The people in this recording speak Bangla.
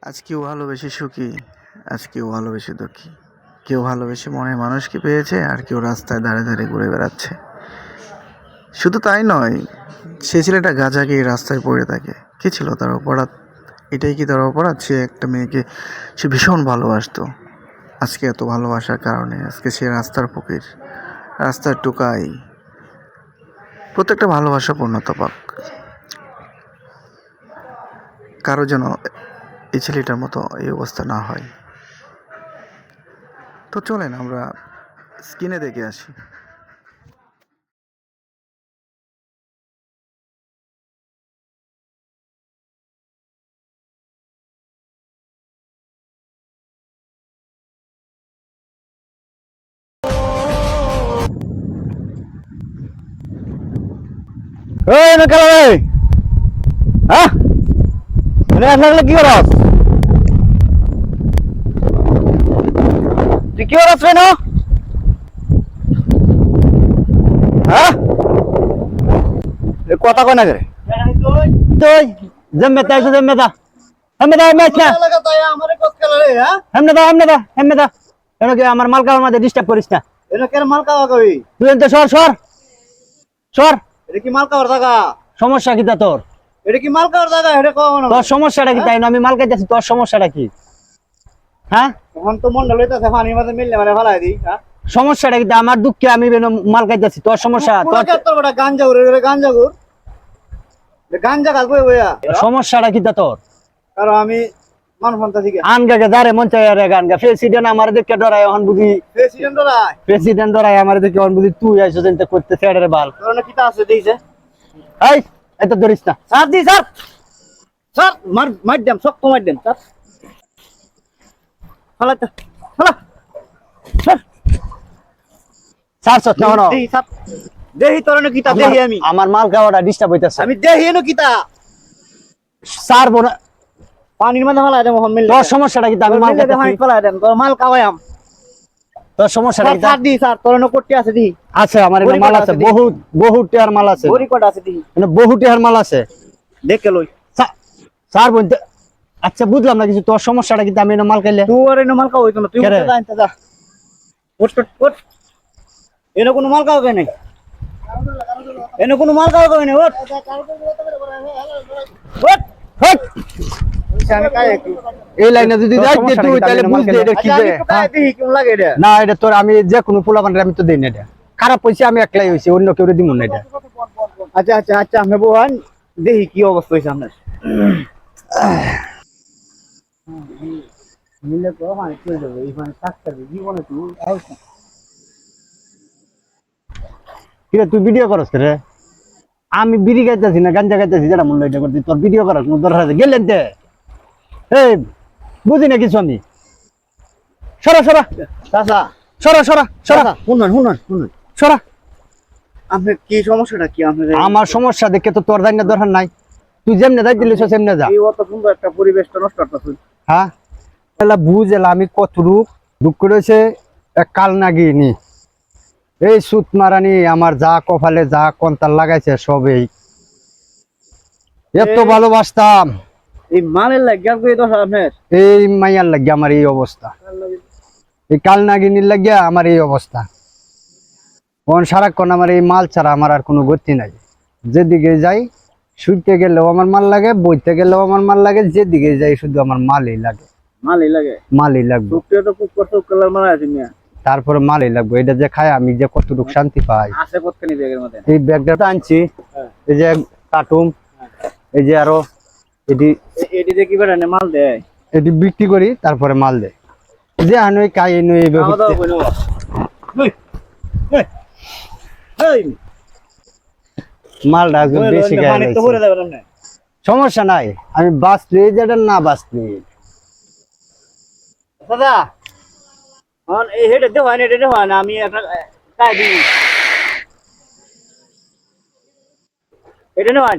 আজ কেউ ভালোবেসে সুখী, আজ কেউ ভালোবেসে দুঃখী। কেউ ভালোবেসে মনের মানুষকে পেয়েছে, আর কেউ রাস্তায় দাঁড়ে দাঁড়িয়ে ঘুরে বেড়াচ্ছে। শুধু তাই নয়, সে ছেলেটা গাঁজা খেয়ে রাস্তায় পড়ে থাকে। কি ছিল তার অপরাধ? এটাই কি তার অপরাধ? সে একটা মেয়েকে সে ভীষণ ভালোবাসতো। আজকে এত ভালোবাসার কারণে আজকে সে রাস্তার ফকির, রাস্তার টোকাই। প্রত্যেকটা ভালোবাসা পূর্ণতা পাক, কারো যেন এই ছেলেটার মতো এই অবস্থা না হয়। তো চলেন আমরা স্ক্রিনে দেখে আসি। ওই নকাল ভাই, হ্যাঁ লাগলে কি করস? তুই কি করস রে? হ্যাঁ কথা কয় না রে তুই জম্মে তাই জম্মে দা এমনে দা ম্যাচ না লাগা তাই আমারে কত খেলা রে। হ্যাঁ এমনে দা কেন কি আমার মাল খাওয়ার মধ্যে ডিস্টার্ব করিস না। এনে কেন মাল খাওয়া কই? তুই এনতে সর সর সর। এটা কি মাল খাওয়ার জায়গা? সমস্যা কি তা তোর? এটা কি মাল খাওয়ার জায়গা? এটা কও না। তোর সমস্যাটা কি? তাই না আমি মাল খাইতেছি, তোর সমস্যাটা কি? হ্যাঁ এখন তো মন্ডল হইতাছে পানির মধ্যে মিললে মানে ফালাই দি। হ্যাঁ সমস্যাটা কি? আমার দুঃখে আমি মাল খাইতেছি, তোর সমস্যা? তোর বড় গাঞ্জাগুর রে, গাঞ্জাগুর গাঞ্জা গাল কই বইয়া। সমস্যাটা কি তা তোর? কারণ আমি মান ফন্তা ঠিক আন গাগে দারে মন চাই রে গান গা। প্রেসিডেন্ট আমার দেখে ডরায় এখন বুঝি। প্রেসিডেন্ট ডরায় আমার দেখে এখন বুঝি। তুই আইছো চিন্তা করতে ছেড়ে রে বাল। কারণ কিটা আছে দেইছে? এই এত ধরিস না। স্যার দি স্যার, স্যার মার মার দেম, শক্ত মার দেম স্যার। হালা হালা স্যার, স্যার সত না হনো দেই স্যার। দেহি তোর না কিটা দেহি আমি। আমার মাল খাওয়াটা ডিস্টার্ব হইতাছে। আমি দেহি না কিটা স্যার বনা পানির মধ্যে ফালাই দেব। এখন মিল তোর সমস্যাটা কি? আমি মাল খাইতে ফালাই দেম, তোর মাল খাওয়াইম। তোর সমস্যাটা কি? স্যার দি স্যার, তোর না কোটি আছে দি। আছে আমার এনে মাল আছে, বহুত বহুত টিয়ার মাল আছে। বড়ি কোট আছে দি, এনে বহুত টিয়ার মাল আছে। দেখে লই স্যার বলতে। আচ্ছা বুঝলাম না কিছু। তোর সমস্যাটা কি? আমি এনে মাল খাইলে তোর এনে মাল খাওয়াইতো না। তুই কোথায় জানতে যা। ওট ওট এনে কোনো মাল খাওয়াবে নাই, এনে কোনো মাল খাওয়াবে নাই। ওট ওট ওট এই লাইনে যদি যাইতে তুই তাহলে বুঝতে এটা কি যে কেমন লাগে এটা। না এটা তোর আমি যে কোনো পোলা বানারে আমি তো দেই না। এটা খারাপ হইছে, আমি একলাই হইছি, অন্য কেউ দিমু না এটা। আচ্ছা আচ্ছা আচ্ছা আমি বহান দেখি কি অবস্থা হইছে আপনার। মিলে তো মানে কই দেব এই মানে টাক্কার জীবনে তুই আইছ কি রে? তুই ভিডিও করছ রে? আমি বিড়ি খাইতেছি না গাঞ্জা খাইতেছি, যেটা মনে এটা করছি। তোর ভিডিও করার কোনো দরকার আছে? গেলেন তে এই বুঝি না কিছু আমি। সরা সরা চাচা, সরা সরা সরা। শুনুন শুনুন শুনুন সরা। আপনার কি সমস্যাটা কি? আমার সমস্যা দেখে তো তোর জানার দরকার নাই। তুই যেমনে যাই দিলিস সেমনে যা। এই অত সুন্দর একটা পরিবেশটা নষ্ট করতেছিস। হ্যাঁ এলা বুঝ এলা আমি কত রূপ দুঃখ রয়েছে। এক কাল নাগিনি এই সুত মারানি আমার যা কপালে যা কন্তাল লাগাইছে সবই। এত ভালোবাসতাম এই মালের লাগিয়া, এই মাইয়ার লাগিয়া আমার এই অবস্থা। এই কাল নাগিনীর লাগিয়া আমার এই অবস্থা। কোন সারাক্ষণ আমার এই মাল ছাড়া আমার আর কোনো গতি নাই। যেদিকে যাই শুইতে গেলেও আমার মাল লাগে, বইতে গেলেও আমার মাল লাগে, যেদিকে যাই শুধু আমার মালই লাগে। মালই লাগে, মালই লাগবে। তারপরে মালই লাগবে। এটা যে খায় আমি যে কতটুকু শান্তি পাই। এই ব্যাগটা তো আনছি, এই যে কার্টুন, এই যে আরো এটি কি মাল দেয়, এটি বিক্রি করি তারপরে মাল দেয়। যে আনুই কাই নই মালটা বেশি সমস্যা নাই। আমি বাঁচলি যেটা না বাঁচলি দাদা হেঁটে দেওয়া না, এটা দেওয়া না। আমি একটা এটা নেওয়া